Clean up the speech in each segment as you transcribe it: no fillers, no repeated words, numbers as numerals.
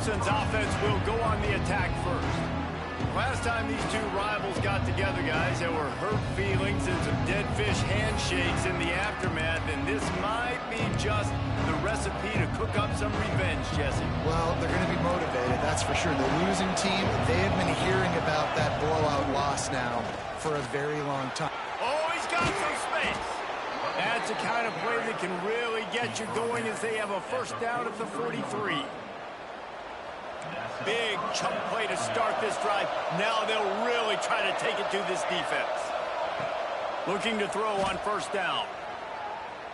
Clemson's offense will go on the attack first. Last time these two rivals got together, guys, there were hurt feelings and some dead fish handshakes in the aftermath, and this might be just the recipe to cook up some revenge, Jesse. Well, they're going to be motivated, that's for sure. The losing team, they have been hearing about that blowout loss now for a very long time. Oh, he's got some space. That's the kind of play that can really get you going as they have a first down at the 43. Big chunk play to start this drive. Now they'll really try to take it to this defense. Looking to throw on first down.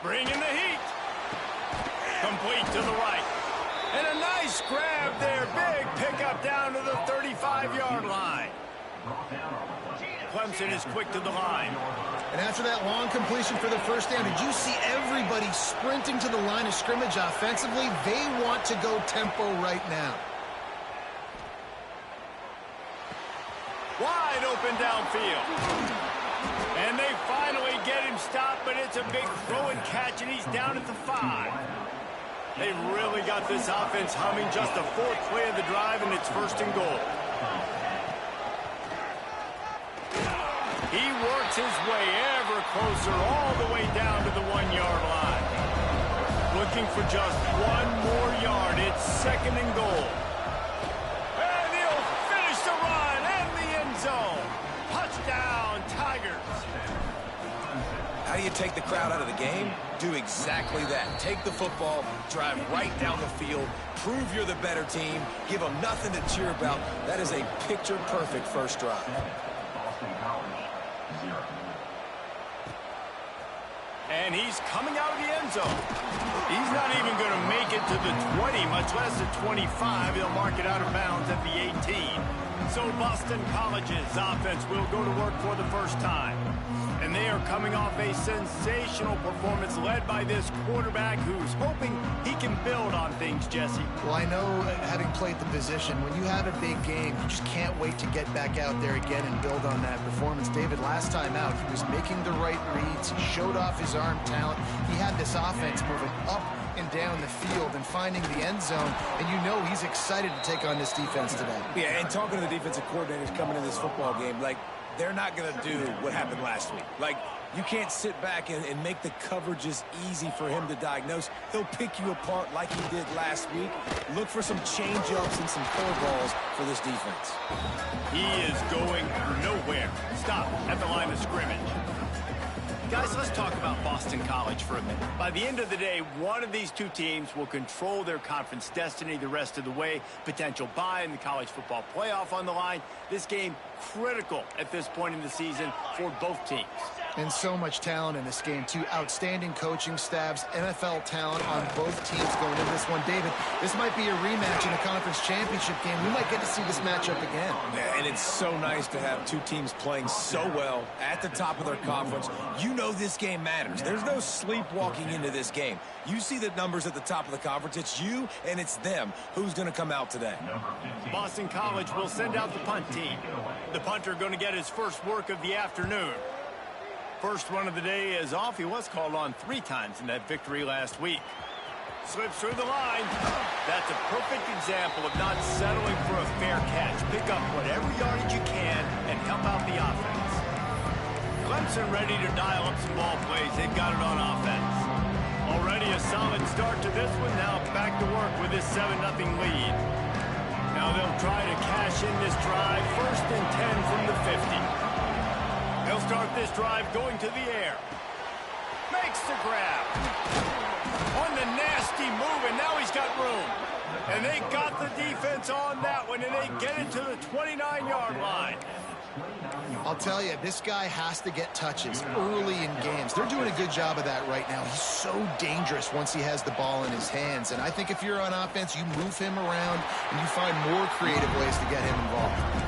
Bringing the heat. Complete to the right. And a nice grab there. Big pickup down to the 35-yard line. Clemson is quick to the line. And after that long completion for the first down, did you see everybody sprinting to the line of scrimmage offensively? They want to go tempo right now. Wide open downfield. And they finally get him stopped, but it's a big throw and catch, and he's down at the 5. They've really got this offense humming. Just the fourth play of the drive, and it's first and goal. He works his way ever closer all the way down to the 1-yard line. Looking for just one more yard. It's second and goal. And he'll finish the run and the end zone. Touchdown, Tigers. How do you take the crowd out of the game? Do exactly that. Take the football, drive right down the field, prove you're the better team, give them nothing to cheer about. That is a picture-perfect first drive. And he's coming out of the end zone. He's not even going to make it to the 20, much less the 25. He'll mark it out of bounds at the 18. So Boston College's offense will go to work for the first time. And they are coming off a sensational performance led by this quarterback who's hoping he can build on things, Jesse. Well, I know, having played the position, when you have a big game, you just can't wait to get back out there again and build on that performance. David, last time out, he was making the right reads. He showed off his arm talent. He had this offense moving up and down the field and finding the end zone, and you know he's excited to take on this defense today. Yeah, and talking to the defensive coordinators coming in this football game, like, they're not going to do what happened last week. Like, you can't sit back and make the coverages easy for him to diagnose. They'll pick you apart like he did last week. Look for some change-ups and some curveballs for this defense. He is going nowhere. Stop at the line of scrimmage. Guys, let's talk about Boston College for a minute. By the end of the day, one of these two teams will control their conference destiny the rest of the way. Potential bye in the college football playoff on the line. This game critical at this point in the season for both teams. And so much talent in this game, too. Outstanding coaching staffs, NFL talent on both teams going into this one. David, this might be a rematch in the conference championship game. We might get to see this matchup again. Yeah, and it's so nice to have two teams playing so well at the top of their conference. You know this game matters. There's no sleepwalking into this game. You see the numbers at the top of the conference. It's you and it's them. Who's going to come out today? Boston College will send out the punt team. The punter going to get his first work of the afternoon. First run of the day is off. He was called on 3 times in that victory last week. Slips through the line. That's a perfect example of not settling for a fair catch. Pick up whatever yardage you can and help out the offense. Clemson ready to dial up some ball plays. They've got it on offense. Already a solid start to this one. Now back to work with this 7-0 lead. Now they'll try to cash in this drive. First and 10 from the 50. He'll start this drive going to the air. Makes the grab. On the nasty move, and now he's got room. And they got the defense on that one, and they get it to the 29-yard line. I'll tell you, this guy has to get touches early in games. They're doing a good job of that right now. He's so dangerous once he has the ball in his hands. And I think if you're on offense, you move him around, and you find more creative ways to get him involved.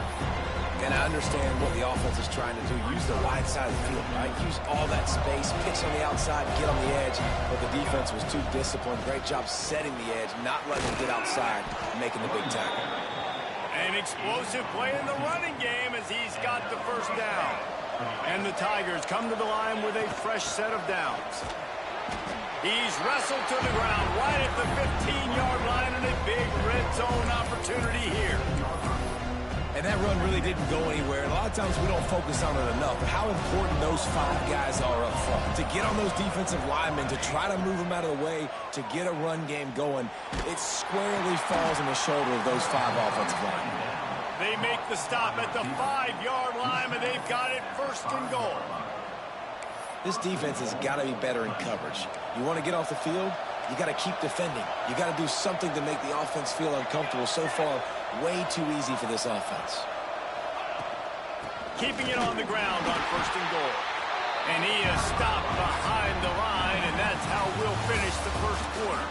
And I understand what the offense is trying to do. Use the wide side of the field, right? Use all that space, pitch on the outside, get on the edge. But the defense was too disciplined. Great job setting the edge, not letting him get outside, making the big tackle. An explosive play in the running game as he's got the first down. And the Tigers come to the line with a fresh set of downs. He's wrestled to the ground right at the 15-yard line, and a big red zone opportunity here. And that run really didn't go anywhere. And a lot of times we don't focus on it enough. But how important those 5 guys are up front. To get on those defensive linemen, to try to move them out of the way, to get a run game going, it squarely falls on the shoulder of those 5 offensive linemen. They make the stop at the 5-yard line, and they've got it first and goal. This defense has got to be better in coverage. You want to get off the field, you got to keep defending. You got to do something to make the offense feel uncomfortable. So far, way too easy for this offense. Keeping it on the ground on first and goal. And he is stopped behind the line, and that's how we'll finish the first quarter.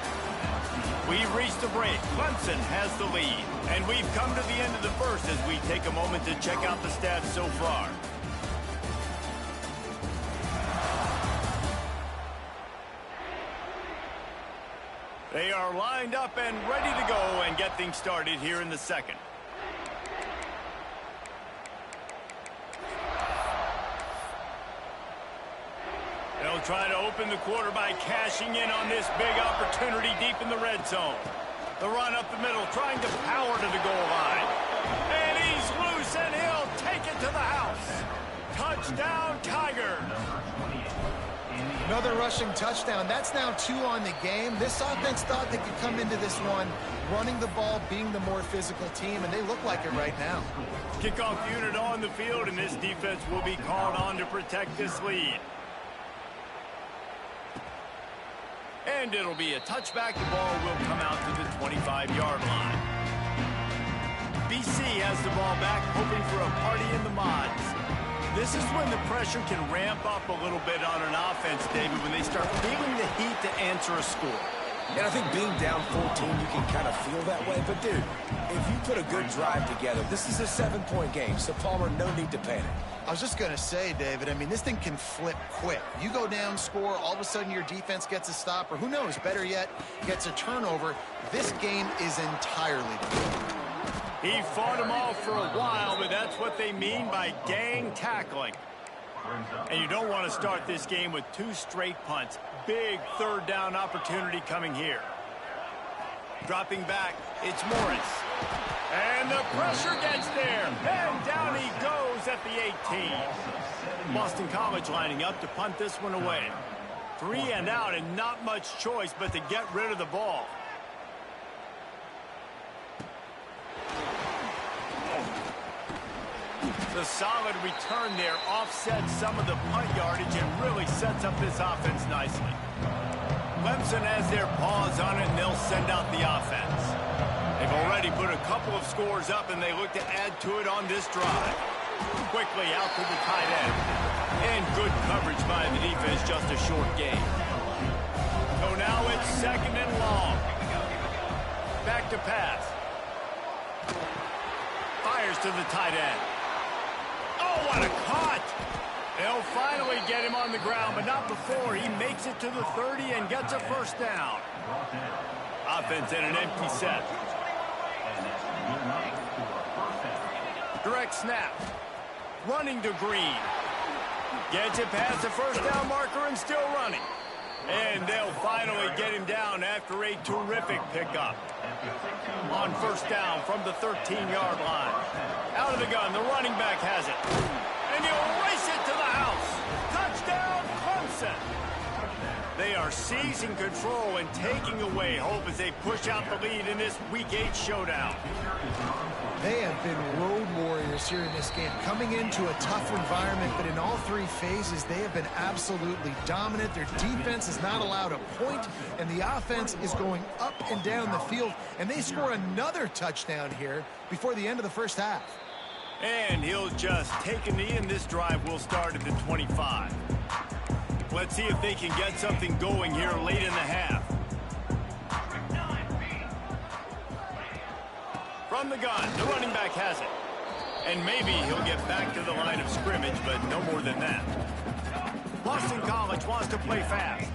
We've reached the break. Clemson has the lead. And we've come to the end of the first as we take a moment to check out the stats so far. They are lined up and ready to go and get things started here in the second. They'll try to open the quarter by cashing in on this big opportunity deep in the red zone. The run up the middle, trying to power to the goal line. And he's loose, and he'll take it to the house. Touchdown, Tigers. Another rushing touchdown. That's now 2 on the game. This offense thought they could come into this one running the ball, being the more physical team, and they look like it right now. Kickoff unit on the field, and this defense will be called on to protect this lead. And it'll be a touchback. The ball will come out to the 25-yard line. BC has the ball back, hoping for a party in the mods. This is when the pressure can ramp up a little bit on an offense, David, when they start feeling the heat to answer a score. And I think being down 14, you can kind of feel that way. But, dude, if you put a good drive together, this is a 7-point game. So, Palmer, no need to panic. I was just going to say, David, I mean, this thing can flip quick. You go down, score, all of a sudden your defense gets a stop, or who knows, better yet, gets a turnover. This game is entirely different. He fought them off for a while, but that's what they mean by gang tackling. And you don't want to start this game with 2 straight punts. Big third down opportunity coming here. Dropping back, it's Morris. And the pressure gets there. And down he goes at the 18. Boston College lining up to punt this one away. 3 and out, and not much choice but to get rid of the ball. The solid return there offsets some of the punt yardage and really sets up this offense nicely. Clemson has their paws on it, and they'll send out the offense. They've already put a couple of scores up, and they look to add to it on this drive. Quickly out to the tight end. And good coverage by the defense, just a short gain. So now it's second and long. Back to pass. Fires to the tight end. Oh, what a cut! They'll finally get him on the ground, but not before he makes it to the 30 and gets a first down. Offense in an empty set. Direct snap. Running to Green. Gets it past the first down marker and still running. And they'll finally get him down after a terrific pickup. On first down from the 13-yard line. Out of the gun, the running back has it. And he'll race it to the house. Touchdown, Clemson. They are seizing control and taking away hope as they push out the lead in this Week 8 showdown. They have been road warriors here in this game, coming into a tough environment, but in all 3 phases, they have been absolutely dominant. Their defense is not allowed a point, and the offense is going up and down the field, and they score another touchdown here before the end of the first half. And he'll just take a knee, and this drive will start at the 25. Let's see if they can get something going here late in the half. From the gun, the running back has it. And maybe he'll get back to the line of scrimmage, but no more than that. Boston College wants to play fast.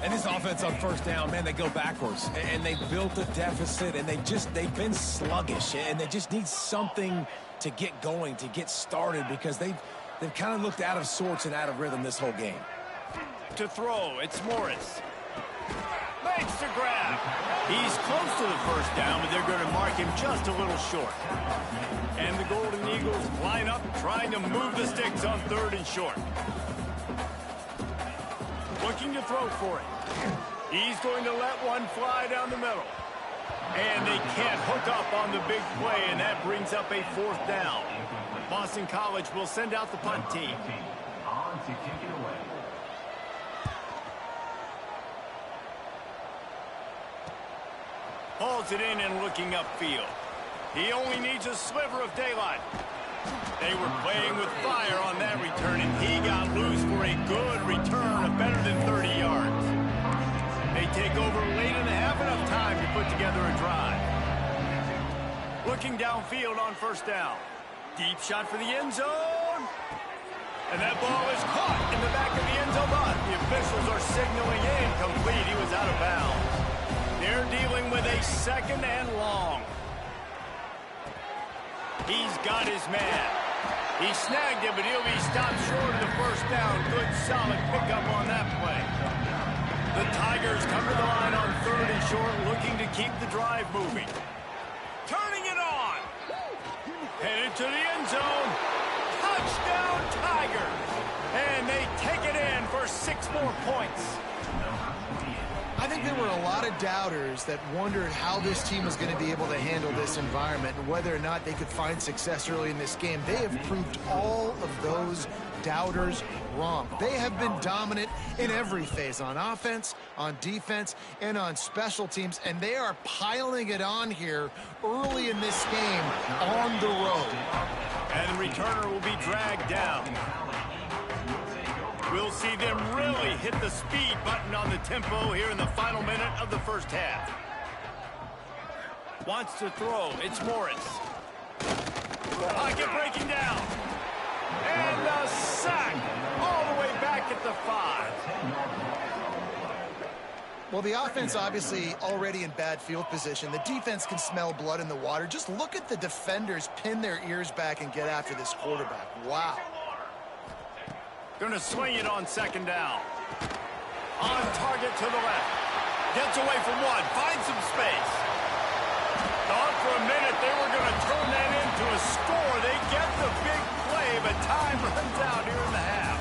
And this offense on first down, man, they go backwards. And they built a deficit, and they've been sluggish. And they just need something to get going, to get started, because they've kind of looked out of sorts and out of rhythm this whole game. To throw, it's Morris. He's close to the first down, but they're going to mark him just a little short. And the Golden Eagles line up, trying to move the sticks on 3rd and short. Looking to throw for it. He's going to let one fly down the middle. And they can't hook up on the big play, and that brings up a 4th down. Boston College will send out the punt team. On to kick it away. Hauls it in and looking upfield. He only needs a sliver of daylight. They were playing with fire on that return, and he got loose for a good return of better than 30 yards. They take over late in the half, enough time to put together a drive. Looking downfield on 1st down. Deep shot for the end zone. And that ball is caught in the back of the end zone, but the officials are signaling incomplete. He was out of bounds. They're dealing with a 2nd and long. He's got his man. He snagged it, but he'll be stopped short of the 1st down. Good, solid pickup on that play. The Tigers come to the line on 3rd and short, looking to keep the drive moving. Turning it on. Headed to the end zone. Touchdown, Tigers. And they take it in for 6 more points. I think there were a lot of doubters that wondered how this team was going to be able to handle this environment and whether or not they could find success early in this game. They have proved all of those doubters wrong. They have been dominant in every phase, on offense, on defense, and on special teams, and they are piling it on here early in this game on the road. And the returner will be dragged down. We'll see them really hit the speed button on the tempo here in the final minute of the 1st half. Wants to throw. It's Morris. Pocket breaking down. And a sack all the way back at the 5. Well, the offense obviously already in bad field position. The defense can smell blood in the water. Just look at the defenders pin their ears back and get after this quarterback. Wow. Going to swing it on 2nd down. On target to the left. Gets away from one. Finds some space. Thought for a minute they were going to turn that into a score. They get the big play, but time runs out here in the half.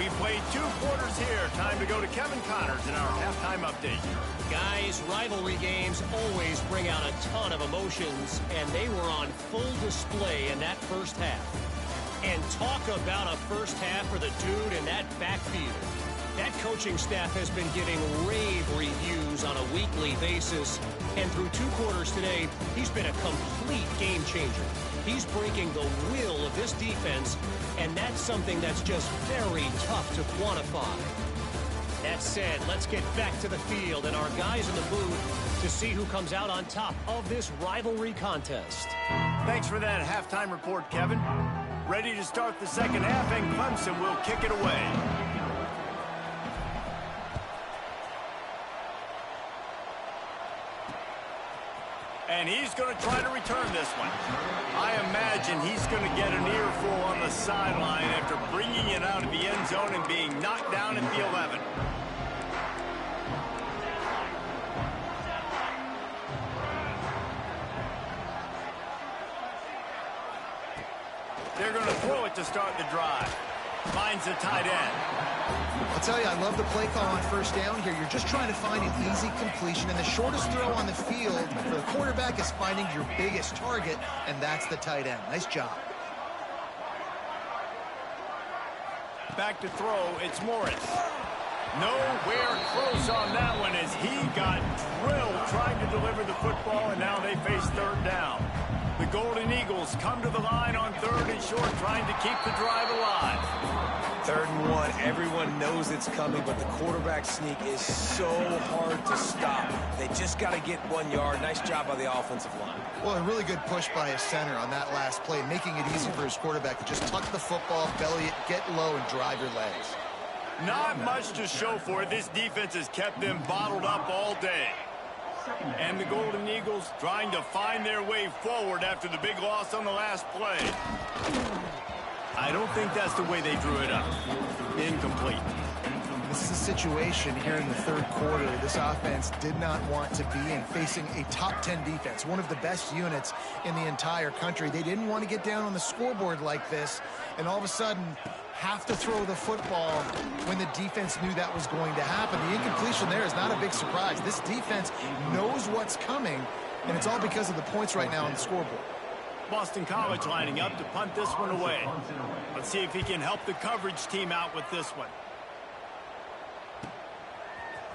We played 2 quarters here. Time to go to Kevin Connors in our halftime update. Guys, rivalry games always bring out a ton of emotions, and they were on full display in that 1st half. And talk about a 1st half for the dude in that backfield. That coaching staff has been getting rave reviews on a weekly basis. And through 2 quarters today, he's been a complete game changer. He's breaking the will of this defense, and that's something that's just very tough to quantify. That said, let's get back to the field and our guys in the booth to see who comes out on top of this rivalry contest. Thanks for that halftime report, Kevin. Ready to start the 2nd half, and Clemson will kick it away. And he's going to try to return this one. I imagine he's going to get an earful on the sideline after bringing it out of the end zone and being knocked down at the 11. They're going to throw it to start the drive. Finds the tight end. I'll tell you, I love the play call on 1st down here. You're just trying to find an easy completion, and the shortest throw on the field for the quarterback is finding your biggest target, and that's the tight end. Nice job. Back to throw, it's Morris. Nowhere close on that one as he got drilled trying to deliver the football, and now they face 3rd down. The Golden Eagles come to the line on 3rd and short, trying to keep the drive alive. 3rd and 1. Everyone knows it's coming, but the quarterback sneak is so hard to stop. They just got to get 1 yard. Nice job by the offensive line. Well, a really good push by his center on that last play, making it easy for his quarterback to just tuck the football, belly it, get low, and drive your legs. Not much to show for it. This defense has kept them bottled up all day. And the Golden Eagles trying to find their way forward after the big loss on the last play. I don't think that's the way they drew it up. Incomplete. This is a situation here in the third quarter this offense did not want to be in, facing a top 10 defense, one of the best units in the entire country. They didn't want to get down on the scoreboard like this, and all of a sudden have to throw the football when the defense knew that was going to happen. The incompletion there is not a big surprise. This defense knows what's coming, and it's all because of the points right now on the scoreboard. Boston College lining up to punt this one away. Let's see if he can help the coverage team out with this one.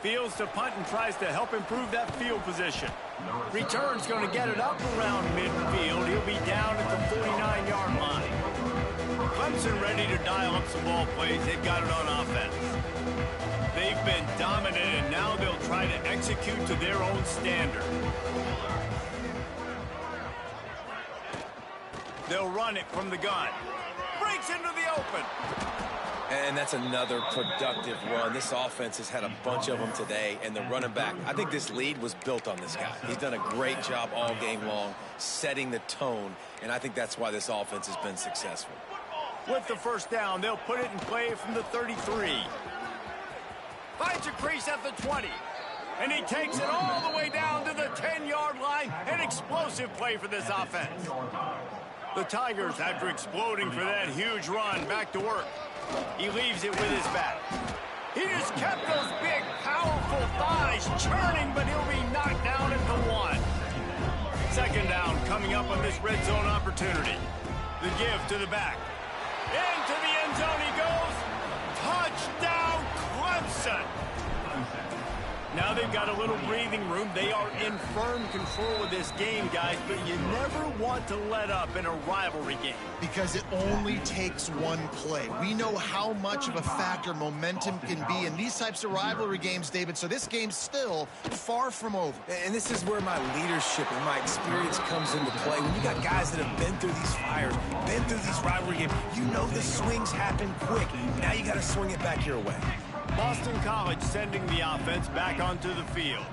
Fields to punt and tries to help improve that field position. Return's going to get it up around midfield. He'll be down at the 49-yard line. Clemson ready to dial up some ball plays. They've got it on offense. They've been dominant, and now they'll try to execute to their own standard. They'll run it from the gun. Breaks into the open. And that's another productive run. This offense has had a bunch of them today, and the running back, I think this lead was built on this guy. He's done a great job all game long, setting the tone, and I think that's why this offense has been successful. With the first down, they'll put it in play from the 33. Finds a crease at the 20. And he takes it all the way down to the 10-yard line. An explosive play for this offense. The Tigers, after exploding for that huge run, back to work. He leaves it with his back. He just kept those big, powerful thighs churning, but he'll be knocked down at the 1. Second down coming up on this red zone opportunity. The give to the back. Into the end zone he goes. Touchdown, Clemson. Now they've got a little breathing room. They are in firm control of this game, guys, but you never want to let up in a rivalry game. Because it only takes one play. We know how much of a factor momentum can be in these types of rivalry games, David, so this game's still far from over. And this is where my leadership and my experience comes into play. When you got guys that have been through these fires, been through these rivalry games, you know the swings happen quick. Now you got to swing it back your way. Boston College sending the offense back onto the field.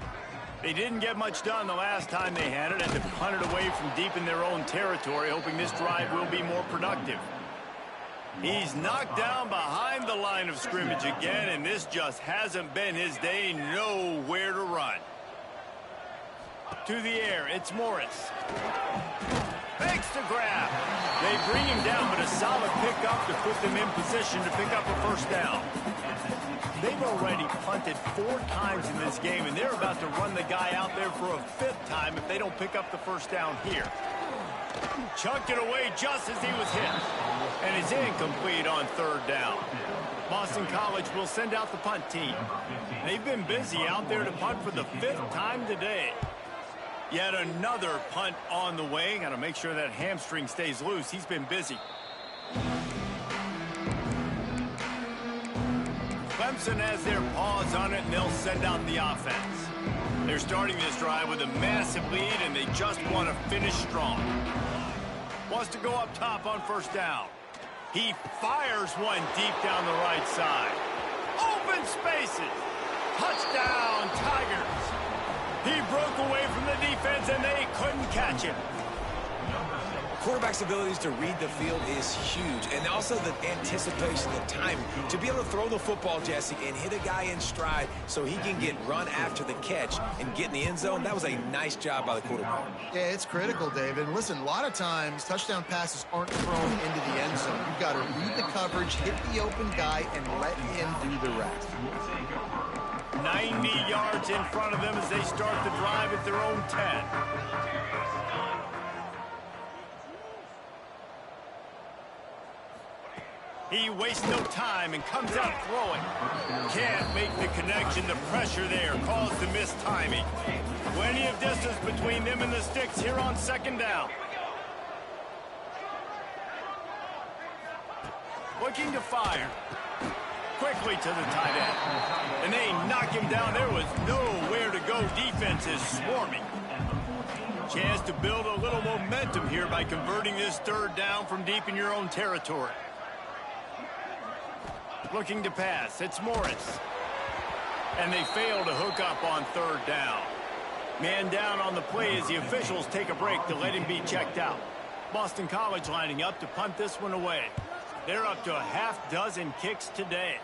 They didn't get much done the last time they had it, and to punt it away from deep in their own territory, hoping this drive will be more productive. He's knocked down behind the line of scrimmage again, and this just hasn't been his day. Nowhere to run. To the air, it's Morris. Fakes to grab. They bring him down, but a solid pickup to put them in position to pick up a first down. They've already punted 4 times in this game, and they're about to run the guy out there for a 5th time if they don't pick up the first down here. Chucked it away just as he was hit. And it's incomplete on 3rd down. Boston College will send out the punt team. They've been busy out there to punt for the 5th time today. Yet another punt on the way. Got to make sure that hamstring stays loose. He's been busy. Clemson has their paws on it, and they'll send out the offense. They're starting this drive with a massive lead, and they just want to finish strong. Wants to go up top on first down. He fires one deep down the right side. Open spaces. Touchdown, Tigers. He broke away from the defense, and they couldn't catch him. Quarterback's abilities to read the field is huge, and also the anticipation, the timing. To be able to throw the football, Jesse, and hit a guy in stride so he can get run after the catch and get in the end zone, that was a nice job by the quarterback. Yeah, it's critical, David. And listen, a lot of times touchdown passes aren't thrown into the end zone. You've got to read the coverage, hit the open guy, and let him do the rest. 90 yards in front of them as they start the drive at their own 10. He wastes no time and comes out throwing. Can't make the connection. The pressure there caused the missed timing. Plenty of distance between them and the sticks here on 2nd down. Looking to fire. Quickly to the tight end. And they knock him down. There was nowhere to go. Defense is swarming. Chance to build a little momentum here by converting this 3rd down from deep in your own territory. Looking to pass. It's Morris. And they fail to hook up on 3rd down. Man down on the play as the officials take a break to let him be checked out. Boston College lining up to punt this one away. They're up to a half dozen kicks today.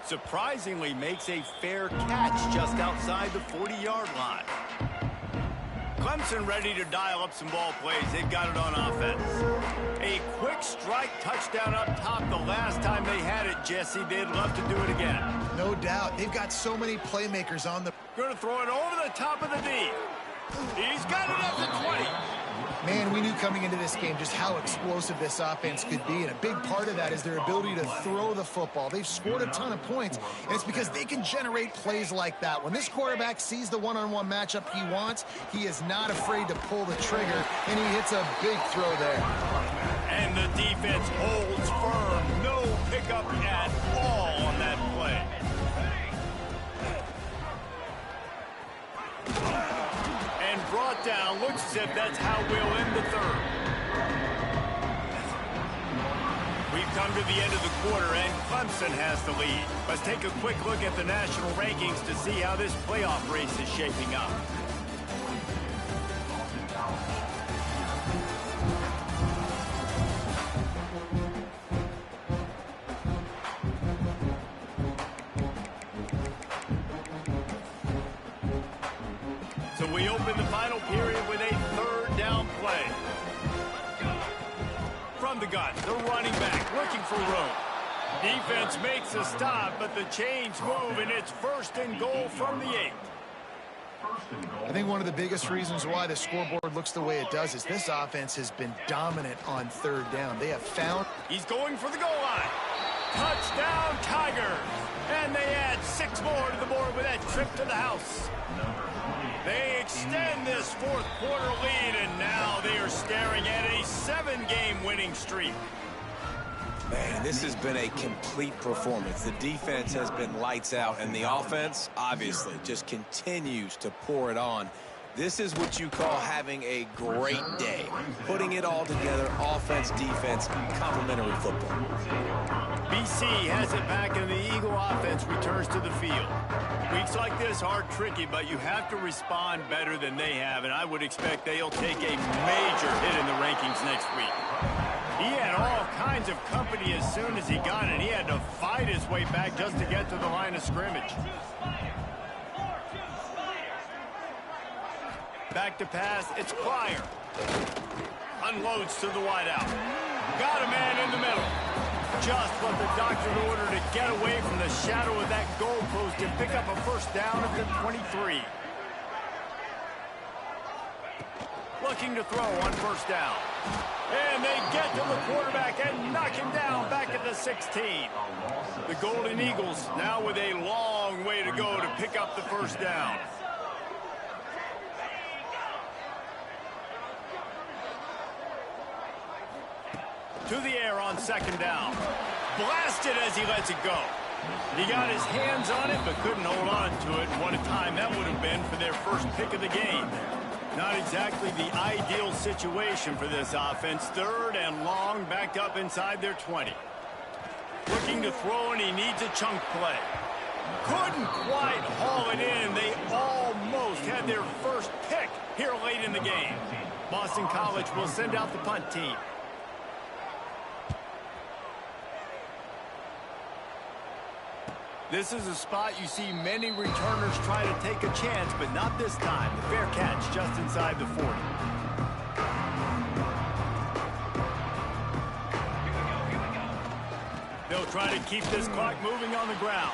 Surprisingly makes a fair catch just outside the 40-yard line. Clemson ready to dial up some ball plays. They've got it on offense. A quick strike touchdown up top the last time they had it, Jesse. They'd love to do it again. No doubt. They've got so many playmakers on the... Going to throw it over the top of the D. He's got it up to 20. Man, we knew coming into this game just how explosive this offense could be, and a big part of that is their ability to throw the football. They've scored a ton of points, and it's because they can generate plays like that. When this quarterback sees the one-on-one matchup he wants, he is not afraid to pull the trigger, and he hits a big throw there. And the defense holds firm. No pickup at all on that play. And brought down. Looks as if that's how we'll end the third. We've come to the end of the quarter, and Clemson has the lead. Let's take a quick look at the national rankings to see how this playoff race is shaping up. So we open the final period with a third down play. From the gun, the running back looking for room. Defense makes a stop, but the chains move, and it's 1st and goal from the 8. I think one of the biggest reasons why the scoreboard looks the way it does is this offense has been dominant on third down. They have found... He's going for the goal line. Touchdown, Tigers. And they add 6 more to the board with that trip to the house. They extend this fourth quarter lead, and now they are staring at a 7-game winning streak. Man, this has been a complete performance. The defense has been lights out, and the offense, obviously, just continues to pour it on. This is what you call having a great day. Putting it all together, offense, defense, complementary football. BC has it back, and the Eagle offense returns to the field. Weeks like this are tricky, but you have to respond better than they have, and I would expect they'll take a major hit in the rankings next week. He had all kinds of company as soon as he got it. He had to fight his way back just to get to the line of scrimmage. Back to pass, it's Pryor. Unloads to the wideout. Got a man in the middle. Just what the doctor ordered to get away from the shadow of that goalpost and pick up a first down at the 23. Looking to throw on first down. And they get to the quarterback and knock him down back at the 16. The Golden Eagles now with a long way to go to pick up the first down. To the air on 2nd down. Blasted as he lets it go. He got his hands on it but couldn't hold on to it. What a time that would have been for their first pick of the game. Not exactly the ideal situation for this offense. 3rd and long, backed up inside their 20. Looking to throw, and he needs a chunk play. Couldn't quite haul it in. They almost had their first pick here late in the game. Boston College will send out the punt team. This is a spot you see many returners try to take a chance, but not this time. The fair catch just inside the 40. They'll try to keep this clock moving on the ground.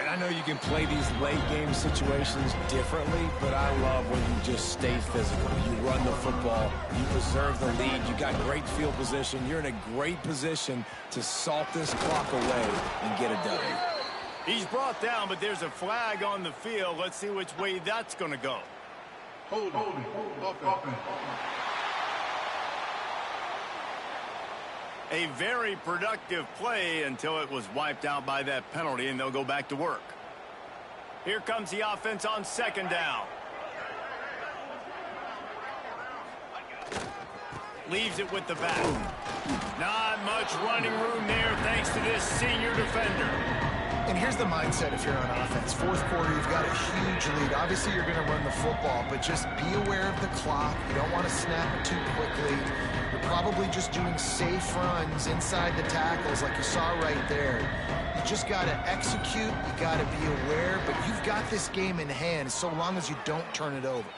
And I know you can play these late-game situations differently, but I love when you just stay physical. You run the football, you preserve the lead, you got great field position. You're in a great position to salt this clock away and get a W. He's brought down, but there's a flag on the field. Let's see which way that's going to go. Hold. A very productive play until it was wiped out by that penalty, and they'll go back to work. Here comes the offense on 2nd down. Leaves it with the back. Not much running room there thanks to this senior defender. And here's the mindset if you're on offense. 4th quarter, you've got a huge lead. Obviously, you're going to run the football, but just be aware of the clock. You don't want to snap it too quickly. You're probably just doing safe runs inside the tackles like you saw right there. You just got to execute. You got to be aware, but you've got this game in hand so long as you don't turn it over.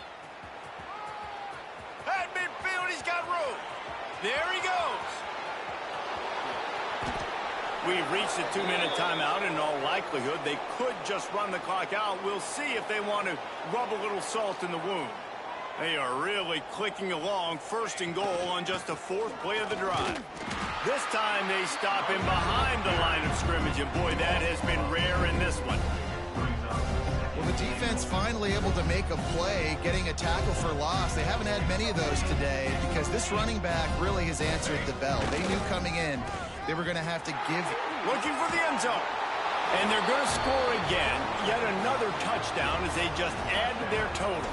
At midfield, he's got room. There he goes. We've reached a 2-minute timeout. In all likelihood, they could just run the clock out. We'll see if they want to rub a little salt in the wound. They are really clicking along, 1st and goal on just the 4th play of the drive. This time they stop him behind the line of scrimmage, and boy, that has been rare in this one. Well, the defense finally able to make a play, getting a tackle for loss. They haven't had many of those today because this running back really has answered the bell. They knew coming in they were going to have to give. Looking for the end zone. And they're going to score again. Yet another touchdown as they just add to their total.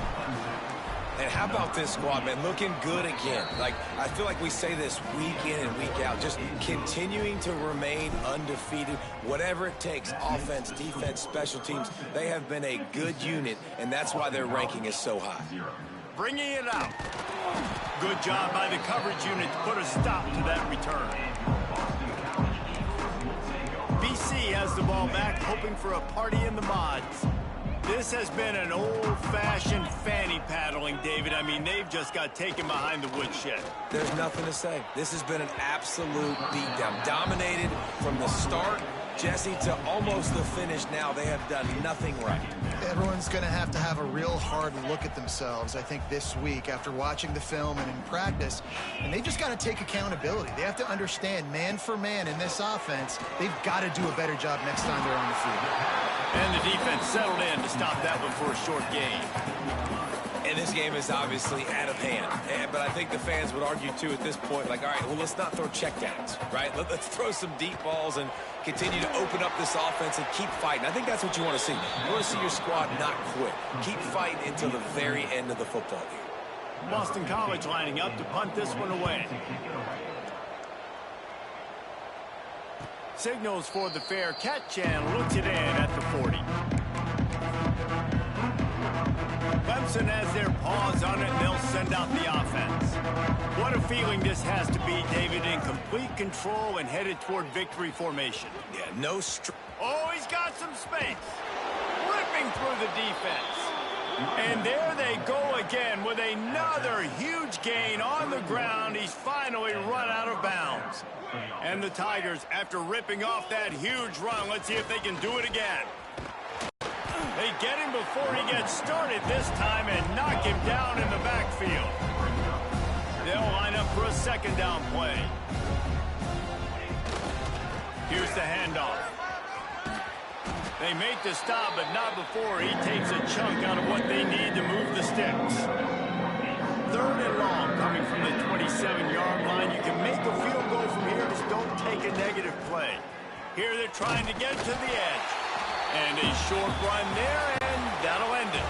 And how about this squad, man? Looking good again. Like, I feel like we say this week in and week out, just continuing to remain undefeated. Whatever it takes, offense, defense, special teams, they have been a good unit, and that's why their ranking is so high. Bringing it out. Good job by the coverage unit to put a stop to that return. BC has the ball back, hoping for a party in the mods. This has been an old-fashioned fanny paddling, David. I mean, they've just got taken behind the woodshed. There's nothing to say. This has been an absolute beatdown. Dominated from the start, Jesse, to almost the finish now. They have done nothing right. Everyone's going to have a real hard look at themselves, I think, this week after watching the film and in practice. And they've just got to take accountability. They have to understand, man for man in this offense, they've got to do a better job next time they're on the field. And the defense settled in to stop that one for a short gain. And this game is obviously out of hand. But I think the fans would argue, too, at this point, like, all right, well, let's not throw checkdowns, right? Let's throw some deep balls and continue to open up this offense and keep fighting. I think that's what you want to see. You want to see your squad not quit. Keep fighting until the very end of the football game. Boston College lining up to punt this one away. Signals for the fair catch and looks it in at the 40. Clemson has their paws on it, and they'll send out the offense. What a feeling this has to be, David, in complete control and headed toward victory formation. Yeah, no Oh, he's got some space. Ripping through the defense. And there they go again with another huge gain on the ground. He's finally run out of bounds. And the Tigers, after ripping off that huge run, let's see if they can do it again. They get him before he gets started this time and knock him down in the backfield. They'll line up for a 2nd down play. Here's the handoff. They make the stop, but not before he takes a chunk out of what they need to move the sticks. 3rd and long coming from the 27-yard line. You can make a field goal from here, just don't take a negative play. Here they're trying to get to the edge. And a short run there, and that'll end it.